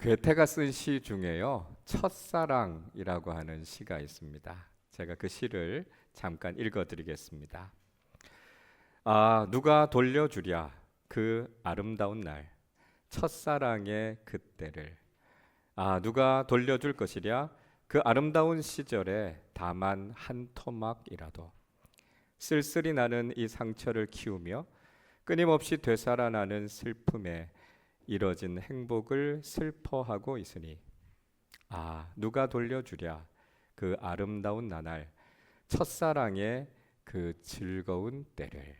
괴테가 쓴 시 중에요, 첫사랑이라고 하는 시가 있습니다. 제가 그 시를 잠깐 읽어드리겠습니다. 누가 돌려주랴 그 아름다운 날, 첫사랑의 그때를. 누가 돌려줄 것이랴 그 아름다운 시절에 다만 한 토막이라도. 쓸쓸히 나는 이 상처를 키우며 끊임없이 되살아나는 슬픔에 이뤄진 행복을 슬퍼하고 있으니 누가 돌려주랴 그 아름다운 나날, 첫사랑의 그 즐거운 때를.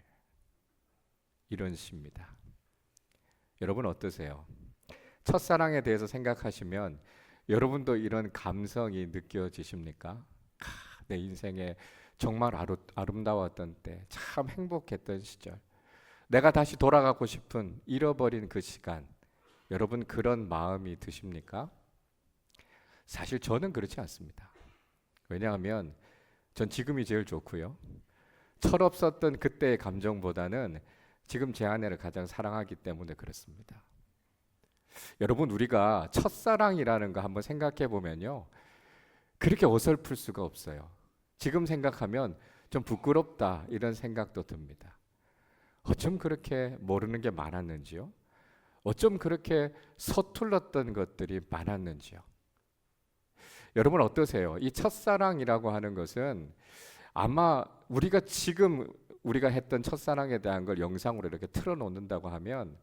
이런 시입니다. 여러분 어떠세요? 첫사랑에 대해서 생각하시면 여러분도 이런 감성이 느껴지십니까? 내 인생에 정말 아름다웠던 때, 참 행복했던 시절, 내가 다시 돌아가고 싶은 잃어버린 그 시간, 여러분 그런 마음이 드십니까? 사실 저는 그렇지 않습니다. 왜냐하면 전 지금이 제일 좋고요, 철없었던 그때의 감정보다는 지금 제 아내를 가장 사랑하기 때문에 그렇습니다. 여러분, 우리가 첫사랑이라는 거 한번 생각해 보면요, 그렇게 어설플 수가 없어요. 지금 생각하면 좀 부끄럽다 이런 생각도 듭니다. 어쩜 그렇게 모르는 게 많았는지요? 어쩜 그렇게 서툴렀던 것들이 많았는지요? 여러분 어떠세요? 이 첫사랑이라고 하는 것은 아마 우리가 했던 첫사랑에 대한 걸 영상으로 이렇게 틀어놓는다고 하면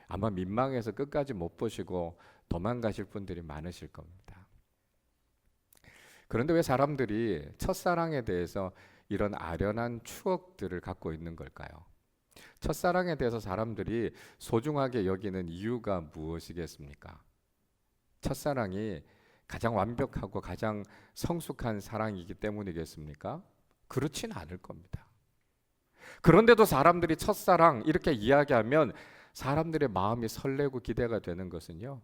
아마 민망해서 끝까지 못 보시고 도망가실 분들이 많으실 겁니다. 그런데 왜 사람들이 첫사랑에 대해서 이런 아련한 추억들을 갖고 있는 걸까요? 첫사랑에 대해서 사람들이 소중하게 여기는 이유가 무엇이겠습니까? 첫사랑이 가장 완벽하고 가장 성숙한 사랑이기 때문이겠습니까? 그렇진 않을 겁니다. 그런데도 사람들이 첫사랑 이렇게 이야기하면 사람들의 마음이 설레고 기대가 되는 것은요,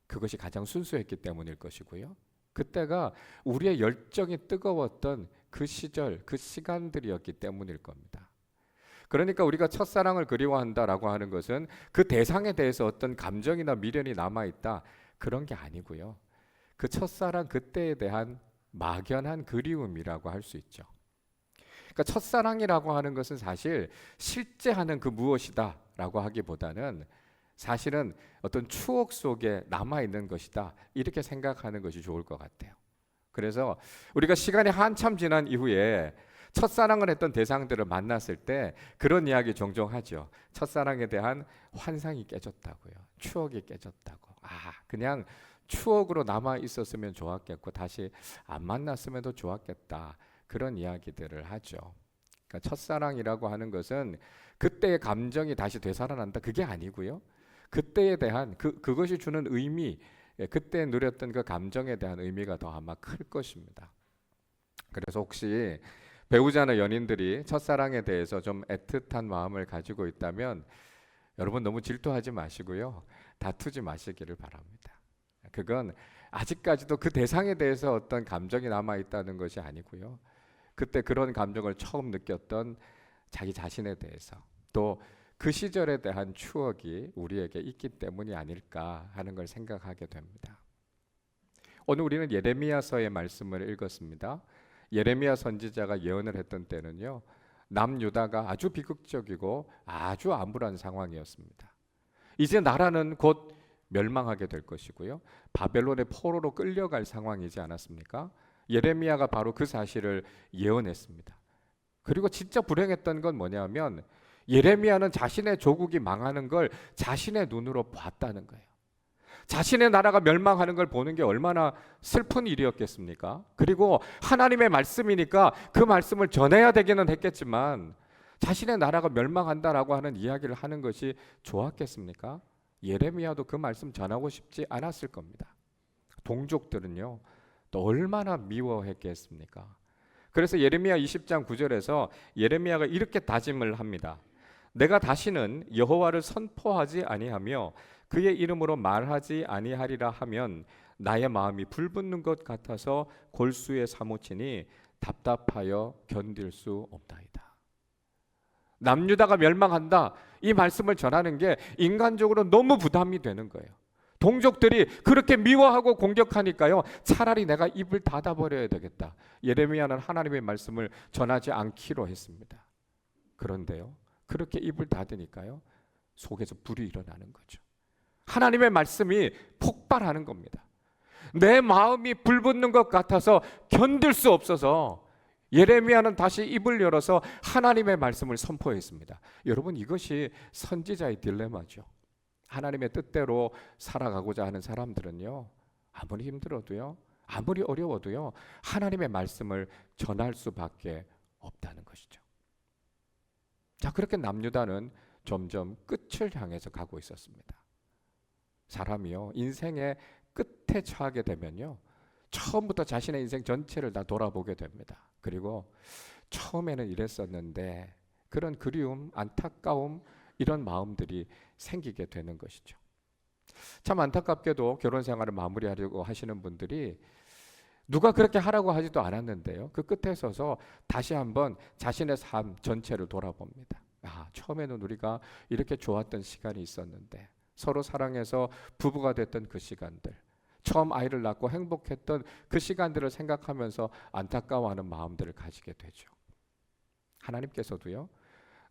그것이 가장 순수했기 때문일 것이고요, 그때가 우리의 열정이 뜨거웠던 그 시절, 그 시간들이었기 때문일 겁니다. 그러니까 우리가 첫사랑을 그리워한다라고 하는 것은 그 대상에 대해서 어떤 감정이나 미련이 남아있다, 그런 게 아니고요, 그 첫사랑 그때에 대한 막연한 그리움이라고 할 수 있죠. 그러니까 첫사랑이라고 하는 것은 사실 실제 하는 그 무엇이다 라고 하기보다는 사실은 어떤 추억 속에 남아있는 것이다, 이렇게 생각하는 것이 좋을 것 같아요. 그래서 우리가 시간이 한참 지난 이후에 첫사랑을 했던 대상들을 만났을 때 그런 이야기 종종 하죠. 첫사랑에 대한 환상이 깨졌다고요, 추억이 깨졌다고. 그냥 추억으로 남아 있었으면 좋았겠고 다시 안 만났으면 더 좋았겠다, 그런 이야기들을 하죠. 그러니까 첫사랑이라고 하는 것은 그때의 감정이 다시 되살아난다, 그게 아니고요, 그때에 대한 그것이 주는 의미, 그때 누렸던 그 감정에 대한 의미가 더 아마 클 것입니다. 그래서 혹시 배우자나 연인들이 첫사랑에 대해서 좀 애틋한 마음을 가지고 있다면 여러분 너무 질투하지 마시고요, 다투지 마시기를 바랍니다. 그건 아직까지도 그 대상에 대해서 어떤 감정이 남아있다는 것이 아니고요, 그때 그런 감정을 처음 느꼈던 자기 자신에 대해서, 또 그 시절에 대한 추억이 우리에게 있기 때문이 아닐까 하는 걸 생각하게 됩니다. 오늘 우리는 예레미야서의 말씀을 읽었습니다. 예레미야 선지자가 예언을 했던 때는요, 남유다가 아주 비극적이고 아주 암울한 상황이었습니다. 이제 나라는 곧 멸망하게 될 것이고요, 바벨론의 포로로 끌려갈 상황이지 않았습니까? 예레미야가 바로 그 사실을 예언했습니다. 그리고 진짜 불행했던 건 뭐냐면 예레미야는 자신의 조국이 망하는 걸 자신의 눈으로 봤다는 거예요. 자신의 나라가 멸망하는 걸 보는 게 얼마나 슬픈 일이었겠습니까? 그리고 하나님의 말씀이니까 그 말씀을 전해야 되기는 했겠지만 자신의 나라가 멸망한다라고 하는 이야기를 하는 것이 좋았겠습니까? 예레미야도 그 말씀 전하고 싶지 않았을 겁니다. 동족들은요, 또 얼마나 미워했겠습니까? 그래서 예레미야 20장 9절에서 예레미야가 이렇게 다짐을 합니다. 내가 다시는 여호와를 선포하지 아니하며 그의 이름으로 말하지 아니하리라 하면 나의 마음이 불붙는 것 같아서 골수에 사무치니 답답하여 견딜 수 없나이다. 남유다가 멸망한다, 이 말씀을 전하는 게 인간적으로 너무 부담이 되는 거예요. 동족들이 그렇게 미워하고 공격하니까요, 차라리 내가 입을 닫아버려야 되겠다. 예레미야는 하나님의 말씀을 전하지 않기로 했습니다. 그런데요, 그렇게 입을 닫으니까요, 속에서 불이 일어나는 거죠. 하나님의 말씀이 폭발하는 겁니다. 내 마음이 불붙는 것 같아서 견딜 수 없어서 예레미야는 다시 입을 열어서 하나님의 말씀을 선포했습니다. 여러분, 이것이 선지자의 딜레마죠. 하나님의 뜻대로 살아가고자 하는 사람들은요, 아무리 힘들어도요, 아무리 어려워도요, 하나님의 말씀을 전할 수밖에 없다는 것이죠. 자, 그렇게 남유다는 점점 끝을 향해서 가고 있었습니다. 사람이요, 인생의 끝에 처하게 되면요, 처음부터 자신의 인생 전체를 다 돌아보게 됩니다. 그리고 처음에는 이랬었는데, 그런 그리움, 안타까움, 이런 마음들이 생기게 되는 것이죠. 참 안타깝게도 결혼 생활을 마무리하려고 하시는 분들이 누가 그렇게 하라고 하지도 않았는데요, 그 끝에 서서 다시 한번 자신의 삶 전체를 돌아봅니다. 아, 처음에는 우리가 이렇게 좋았던 시간이 있었는데, 서로 사랑해서 부부가 됐던 그 시간들, 처음 아이를 낳고 행복했던 그 시간들을 생각하면서 안타까워하는 마음들을 가지게 되죠. 하나님께서도요,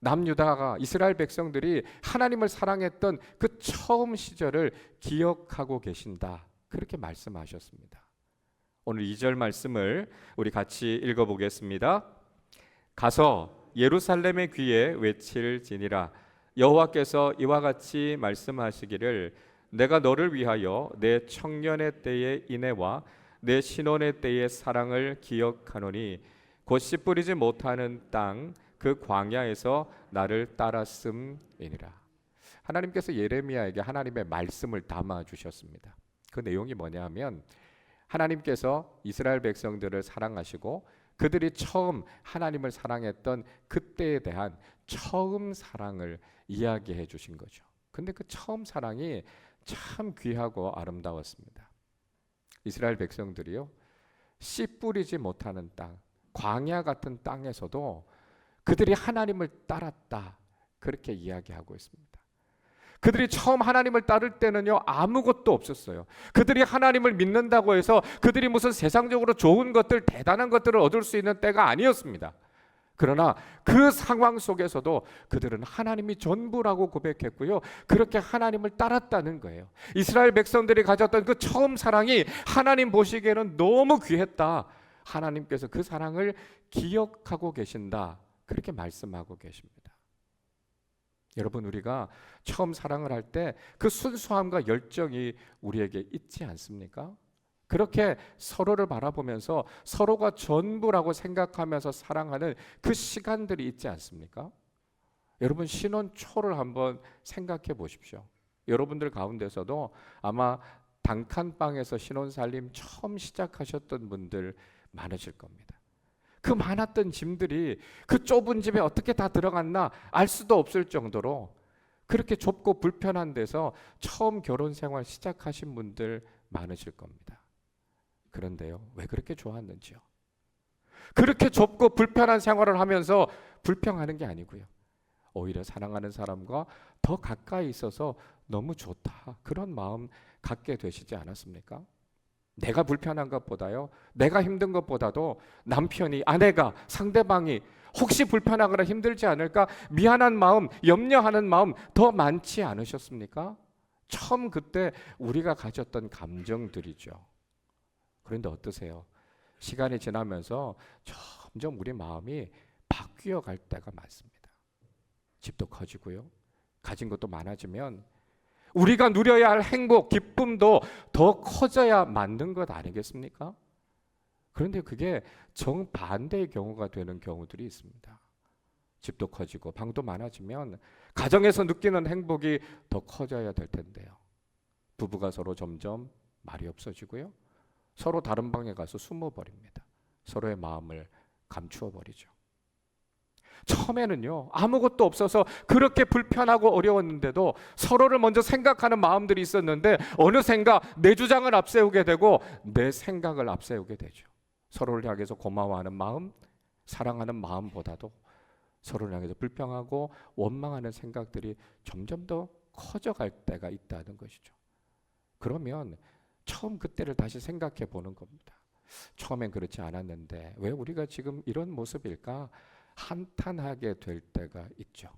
남유다가, 이스라엘 백성들이 하나님을 사랑했던 그 처음 시절을 기억하고 계신다, 그렇게 말씀하셨습니다. 오늘 2절 말씀을 우리 같이 읽어보겠습니다. 가서 예루살렘의 귀에 외칠지니라. 여호와께서 이와 같이 말씀하시기를 내가 너를 위하여 내 청년의 때의 인애와 내 신혼의 때의 사랑을 기억하노니 곧 씨 뿌리지 못하는 땅 그 광야에서 나를 따랐음이니라. 하나님께서 예레미야에게 하나님의 말씀을 담아 주셨습니다. 그 내용이 뭐냐면, 하나님께서 이스라엘 백성들을 사랑하시고 그들이 처음 하나님을 사랑했던 그때에 대한 처음 사랑을 이야기해 주신 거죠. 근데 그 처음 사랑이 참 귀하고 아름다웠습니다. 이스라엘 백성들이요, 씨 뿌리지 못하는 땅, 광야 같은 땅에서도 그들이 하나님을 따랐다, 그렇게 이야기하고 있습니다. 그들이 처음 하나님을 따를 때는요, 아무것도 없었어요. 그들이 하나님을 믿는다고 해서 그들이 무슨 세상적으로 좋은 것들, 대단한 것들을 얻을 수 있는 때가 아니었습니다. 그러나 그 상황 속에서도 그들은 하나님이 전부라고 고백했고요, 그렇게 하나님을 따랐다는 거예요. 이스라엘 백성들이 가졌던 그 처음 사랑이 하나님 보시기에는 너무 귀했다. 하나님께서 그 사랑을 기억하고 계신다, 그렇게 말씀하고 계십니다. 여러분, 우리가 처음 사랑을 할 때 그 순수함과 열정이 우리에게 있지 않습니까? 그렇게 서로를 바라보면서 서로가 전부라고 생각하면서 사랑하는 그 시간들이 있지 않습니까? 여러분, 신혼 초를 한번 생각해 보십시오. 여러분들 가운데서도 아마 단칸방에서 신혼살림 처음 시작하셨던 분들 많으실 겁니다. 그 많았던 짐들이 그 좁은 집에 어떻게 다 들어갔나 알 수도 없을 정도로 그렇게 좁고 불편한 데서 처음 결혼 생활 시작하신 분들 많으실 겁니다. 그런데요, 왜 그렇게 좋았는지요? 그렇게 좁고 불편한 생활을 하면서 불평하는 게 아니고요, 오히려 사랑하는 사람과 더 가까이 있어서 너무 좋다, 그런 마음 갖게 되시지 않았습니까? 내가 불편한 것보다요, 내가 힘든 것보다도 남편이, 아내가, 상대방이 혹시 불편하거나 힘들지 않을까 미안한 마음, 염려하는 마음 더 많지 않으셨습니까? 처음 그때 우리가 가졌던 감정들이죠. 그런데 어떠세요? 시간이 지나면서 점점 우리 마음이 바뀌어 갈 때가 많습니다. 집도 커지고요, 가진 것도 많아지면 우리가 누려야 할 행복, 기쁨도 더 커져야 맞는 것 아니겠습니까? 그런데 그게 정반대의 경우가 되는 경우들이 있습니다. 집도 커지고 방도 많아지면 가정에서 느끼는 행복이 더 커져야 될 텐데요, 부부가 서로 점점 말이 없어지고요, 서로 다른 방에 가서 숨어버립니다. 서로의 마음을 감추어 버리죠. 처음에는요, 아무것도 없어서 그렇게 불편하고 어려웠는데도 서로를 먼저 생각하는 마음들이 있었는데 어느샌가 내 주장을 앞세우게 되고 내 생각을 앞세우게 되죠. 서로를 향해서 고마워하는 마음, 사랑하는 마음보다도 서로를 향해서 불평하고 원망하는 생각들이 점점 더 커져갈 때가 있다는 것이죠. 그러면 처음 그때를 다시 생각해 보는 겁니다. 처음엔 그렇지 않았는데 왜 우리가 지금 이런 모습일까? 한탄하게 될 때가 있죠.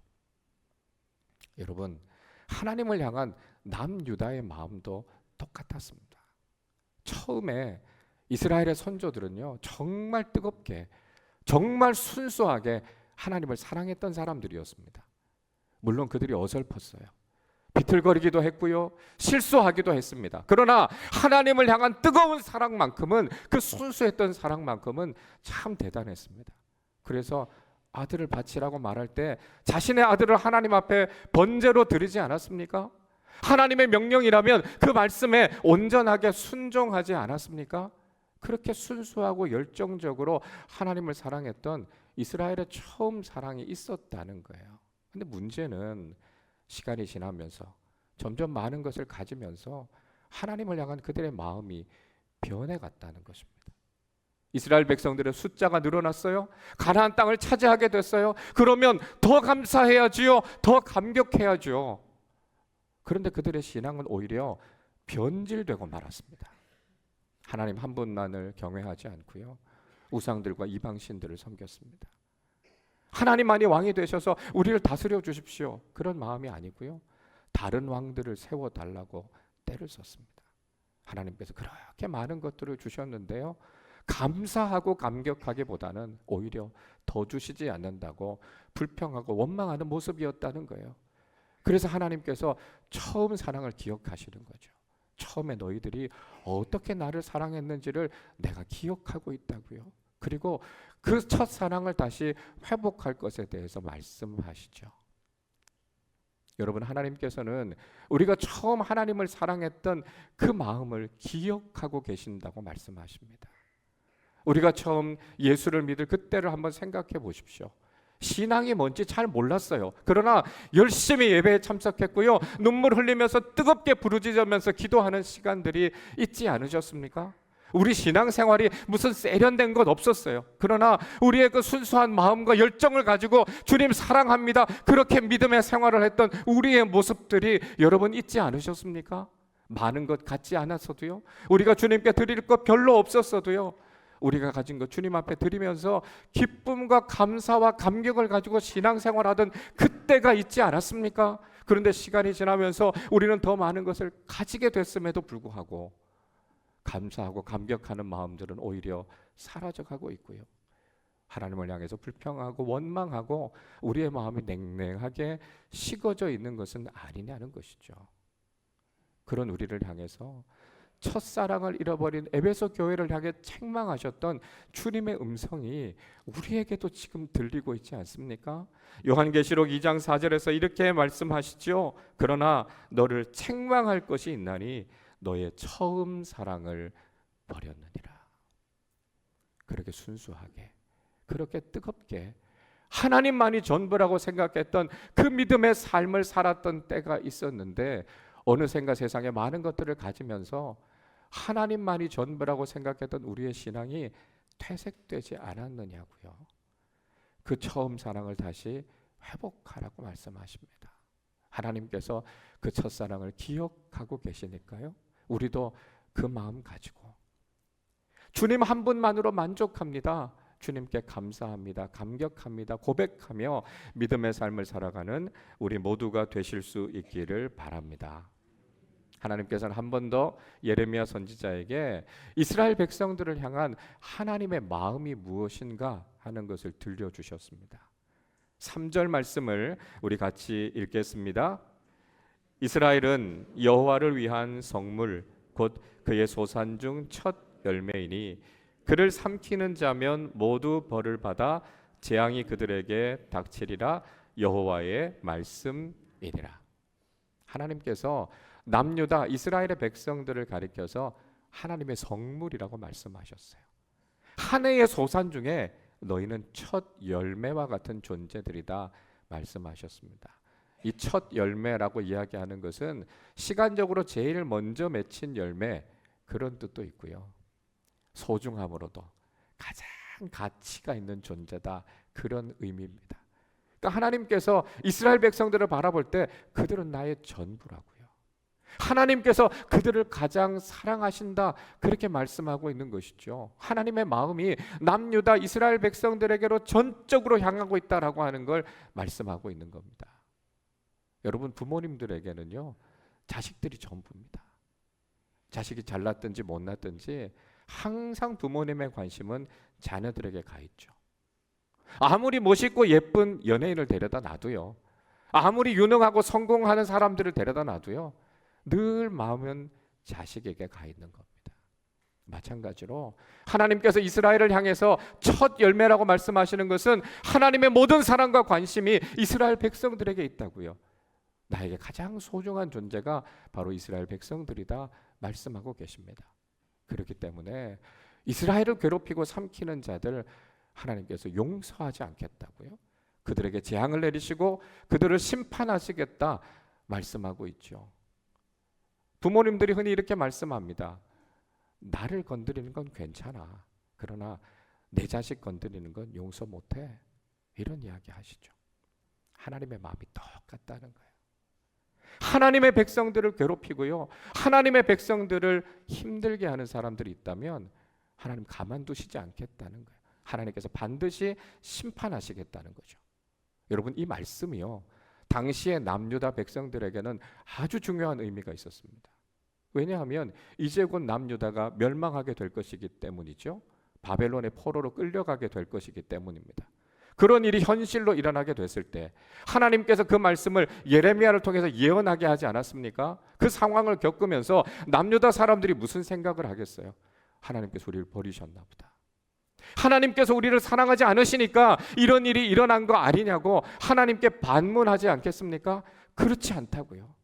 여러분, 하나님을 향한 남유다의 마음도 똑같았습니다. 처음에 이스라엘의 선조들은요, 정말 뜨겁게, 정말 순수하게 하나님을 사랑했던 사람들이었습니다. 물론 그들이 어설펐어요. 비틀거리기도 했고요, 실수하기도 했습니다. 그러나 하나님을 향한 뜨거운 사랑만큼은, 그 순수했던 사랑만큼은 참 대단했습니다. 그래서 아들을 바치라고 말할 때 자신의 아들을 하나님 앞에 번제로 드리지 않았습니까? 하나님의 명령이라면 그 말씀에 온전하게 순종하지 않았습니까? 그렇게 순수하고 열정적으로 하나님을 사랑했던 이스라엘의 처음 사랑이 있었다는 거예요. 근데 문제는 시간이 지나면서 점점 많은 것을 가지면서 하나님을 향한 그들의 마음이 변해갔다는 것입니다. 이스라엘 백성들의 숫자가 늘어났어요. 가나안 땅을 차지하게 됐어요. 그러면 더 감사해야지요. 더 감격해야죠. 그런데 그들의 신앙은 오히려 변질되고 말았습니다. 하나님 한 분만을 경외하지 않고요, 우상들과 이방신들을 섬겼습니다. 하나님만이 왕이 되셔서 우리를 다스려 주십시오, 그런 마음이 아니고요, 다른 왕들을 세워달라고 때를 썼습니다. 하나님께서 그렇게 많은 것들을 주셨는데요, 감사하고 감격하기보다는 오히려 더 주시지 않는다고 불평하고 원망하는 모습이었다는 거예요. 그래서 하나님께서 처음 사랑을 기억하시는 거죠. 처음에 너희들이 어떻게 나를 사랑했는지를 내가 기억하고 있다고요. 그리고 그 첫 사랑을 다시 회복할 것에 대해서 말씀하시죠. 여러분, 하나님께서는 우리가 처음 하나님을 사랑했던 그 마음을 기억하고 계신다고 말씀하십니다. 우리가 처음 예수를 믿을 그때를 한번 생각해 보십시오. 신앙이 뭔지 잘 몰랐어요. 그러나 열심히 예배에 참석했고요, 눈물 흘리면서 뜨겁게 부르짖으면서 기도하는 시간들이 있지 않으셨습니까? 우리 신앙생활이 무슨 세련된 것 없었어요. 그러나 우리의 그 순수한 마음과 열정을 가지고 주님 사랑합니다, 그렇게 믿음의 생활을 했던 우리의 모습들이 여러분 있지 않으셨습니까? 많은 것 같지 않았어도요, 우리가 주님께 드릴 것 별로 없었어도요, 우리가 가진 것 주님 앞에 드리면서 기쁨과 감사와 감격을 가지고 신앙생활하던 그때가 있지 않았습니까? 그런데 시간이 지나면서 우리는 더 많은 것을 가지게 됐음에도 불구하고 감사하고 감격하는 마음들은 오히려 사라져가고 있고요, 하나님을 향해서 불평하고 원망하고 우리의 마음이 냉랭하게 식어져 있는 것은 아니냐는 것이죠. 그런 우리를 향해서 첫사랑을 잃어버린 에베소 교회를 향해 책망하셨던 주님의 음성이 우리에게도 지금 들리고 있지 않습니까? 요한계시록 2장 4절에서 이렇게 말씀하시죠. 그러나 너를 책망할 것이 있나니 너의 처음 사랑을 버렸느니라. 그렇게 순수하게, 그렇게 뜨겁게 하나님만이 전부라고 생각했던 그 믿음의 삶을 살았던 때가 있었는데, 어느샌가 세상에 많은 것들을 가지면서 하나님만이 전부라고 생각했던 우리의 신앙이 퇴색되지 않았느냐고요. 그 처음 사랑을 다시 회복하라고 말씀하십니다. 하나님께서 그 첫사랑을 기억하고 계시니까요, 우리도 그 마음 가지고 주님 한 분만으로 만족합니다, 주님께 감사합니다, 감격합니다, 고백하며 믿음의 삶을 살아가는 우리 모두가 되실 수 있기를 바랍니다. 하나님께서는 한 번 더 예레미야 선지자에게 이스라엘 백성들을 향한 하나님의 마음이 무엇인가 하는 것을 들려주셨습니다. 3절 말씀을 우리 같이 읽겠습니다. 이스라엘은 여호와를 위한 성물 곧 그의 소산 중 첫 열매이니 그를 삼키는 자면 모두 벌을 받아 재앙이 그들에게 닥치리라. 여호와의 말씀이니라. 하나님께서 남유다 이스라엘의 백성들을 가리켜서 하나님의 성물이라고 말씀하셨어요. 한 해의 소산 중에 너희는 첫 열매와 같은 존재들이다 말씀하셨습니다. 이 첫 열매라고 이야기하는 것은 시간적으로 제일 먼저 맺힌 열매, 그런 뜻도 있고요, 소중함으로도 가장 가치가 있는 존재다, 그런 의미입니다. 그러니까 하나님께서 이스라엘 백성들을 바라볼 때 그들은 나의 전부라고요. 하나님께서 그들을 가장 사랑하신다, 그렇게 말씀하고 있는 것이죠. 하나님의 마음이 남유다 이스라엘 백성들에게로 전적으로 향하고 있다라고 하는 걸 말씀하고 있는 겁니다. 여러분, 부모님들에게는요, 자식들이 전부입니다. 자식이 잘났든지 못났든지 항상 부모님의 관심은 자녀들에게 가 있죠. 아무리 멋있고 예쁜 연예인을 데려다 놔도요, 아무리 유능하고 성공하는 사람들을 데려다 놔도요, 늘 마음은 자식에게 가 있는 겁니다. 마찬가지로 하나님께서 이스라엘을 향해서 첫 열매라고 말씀하시는 것은 하나님의 모든 사랑과 관심이 이스라엘 백성들에게 있다고요. 나에게 가장 소중한 존재가 바로 이스라엘 백성들이다 말씀하고 계십니다. 그렇기 때문에 이스라엘을 괴롭히고 삼키는 자들 하나님께서 용서하지 않겠다고요. 그들에게 재앙을 내리시고 그들을 심판하시겠다 말씀하고 있죠. 부모님들이 흔히 이렇게 말씀합니다. 나를 건드리는 건 괜찮아. 그러나 내 자식 건드리는 건 용서 못해. 이런 이야기 하시죠. 하나님의 마음이 똑같다는 거예요. 하나님의 백성들을 괴롭히고요, 하나님의 백성들을 힘들게 하는 사람들이 있다면 하나님 가만두시지 않겠다는 거예요. 하나님께서 반드시 심판하시겠다는 거죠. 여러분, 이 말씀이요, 당시의 남유다 백성들에게는 아주 중요한 의미가 있었습니다. 왜냐하면 이제 곧 남유다가 멸망하게 될 것이기 때문이죠. 바벨론의 포로로 끌려가게 될 것이기 때문입니다. 그런 일이 현실로 일어나게 됐을 때 하나님께서 그 말씀을 예레미야를 통해서 예언하게 하지 않았습니까? 그 상황을 겪으면서 남유다 사람들이 무슨 생각을 하겠어요? 하나님께서 우리를 버리셨나 보다. 하나님께서 우리를 사랑하지 않으시니까 이런 일이 일어난 거 아니냐고 하나님께 반문하지 않겠습니까? 그렇지 않다고요.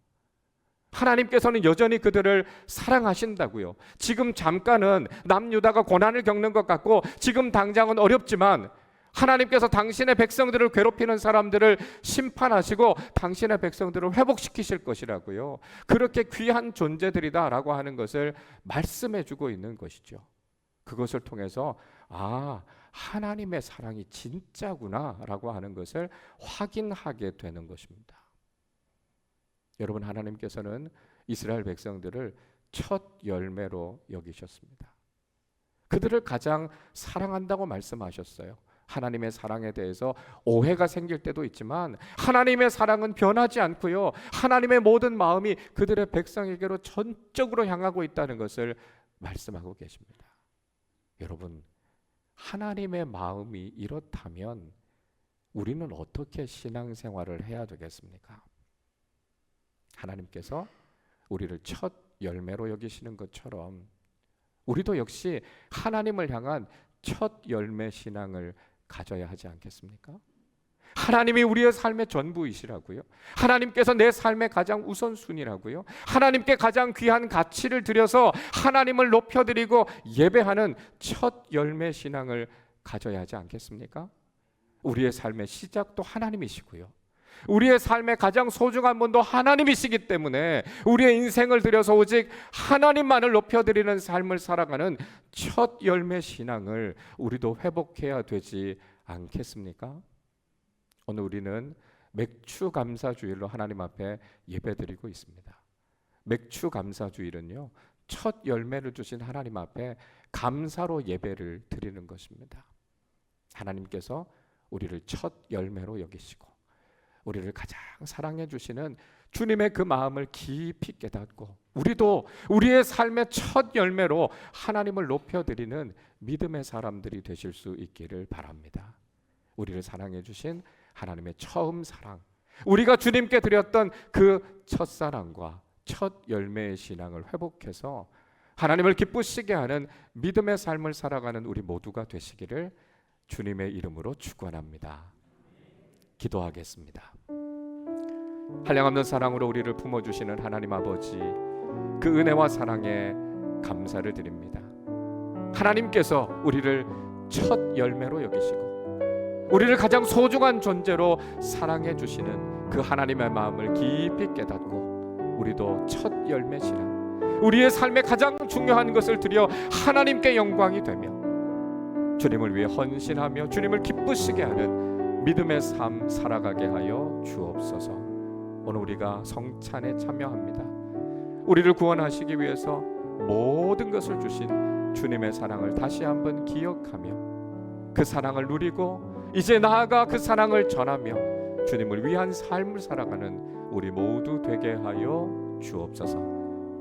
하나님께서는 여전히 그들을 사랑하신다고요. 지금 잠깐은 남유다가 고난을 겪는 것 같고 지금 당장은 어렵지만 하나님께서 당신의 백성들을 괴롭히는 사람들을 심판하시고 당신의 백성들을 회복시키실 것이라고요. 그렇게 귀한 존재들이다라고 하는 것을 말씀해 주고 있는 것이죠. 그것을 통해서 하나님의 사랑이 진짜구나라고 하는 것을 확인하게 되는 것입니다. 여러분, 하나님께서는 이스라엘 백성들을 첫 열매로 여기셨습니다. 그들을 가장 사랑한다고 말씀하셨어요. 하나님의 사랑에 대해서 오해가 생길 때도 있지만 하나님의 사랑은 변하지 않고요, 하나님의 모든 마음이 그들의 백성에게로 전적으로 향하고 있다는 것을 말씀하고 계십니다. 여러분, 하나님의 마음이 이렇다면 우리는 어떻게 신앙생활을 해야 되겠습니까? 하나님께서 우리를 첫 열매로 여기시는 것처럼 우리도 역시 하나님을 향한 첫 열매 신앙을 가져야 하지 않겠습니까? 하나님이 우리의 삶의 전부이시라고요. 하나님께서 내 삶의 가장 우선순위라고요. 하나님께 가장 귀한 가치를 들여서 하나님을 높여드리고 예배하는 첫 열매 신앙을 가져야 하지 않겠습니까? 우리의 삶의 시작도 하나님이시고요, 우리의 삶의 가장 소중한 분도 하나님이시기 때문에 우리의 인생을 들여서 오직 하나님만을 높여드리는 삶을 살아가는 첫 열매 신앙을 우리도 회복해야 되지 않겠습니까? 오늘 우리는 맥주 감사주일로 하나님 앞에 예배드리고 있습니다. 맥주 감사주일은요, 첫 열매를 주신 하나님 앞에 감사로 예배를 드리는 것입니다. 하나님께서 우리를 첫 열매로 여기시고 우리를 가장 사랑해 주시는 주님의 그 마음을 깊이 깨닫고 우리도 우리의 삶의 첫 열매로 하나님을 높여드리는 믿음의 사람들이 되실 수 있기를 바랍니다. 우리를 사랑해 주신 하나님의 처음 사랑, 우리가 주님께 드렸던 그 첫사랑과 첫 열매의 신앙을 회복해서 하나님을 기쁘시게 하는 믿음의 삶을 살아가는 우리 모두가 되시기를 주님의 이름으로 축원합니다. 기도하겠습니다. 한량없는 사랑으로 우리를 품어주시는 하나님 아버지, 그 은혜와 사랑에 감사를 드립니다. 하나님께서 우리를 첫 열매로 여기시고 우리를 가장 소중한 존재로 사랑해 주시는 그 하나님의 마음을 깊이 깨닫고 우리도 첫 열매 신앙, 우리의 삶의 가장 중요한 것을 드려 하나님께 영광이 되며 주님을 위해 헌신하며 주님을 기쁘시게 하는 믿음의 삶 살아가게 하여 주옵소서. 오늘 우리가 성찬에 참여합니다. 우리를 구원하시기 위해서 모든 것을 주신 주님의 사랑을 다시 한번 기억하며 그 사랑을 누리고 이제 나아가 그 사랑을 전하며 주님을 위한 삶을 살아가는 우리 모두 되게 하여 주옵소서.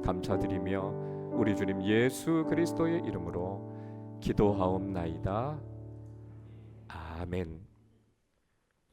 감사드리며 우리 주님 예수 그리스도의 이름으로 기도하옵나이다. 아멘.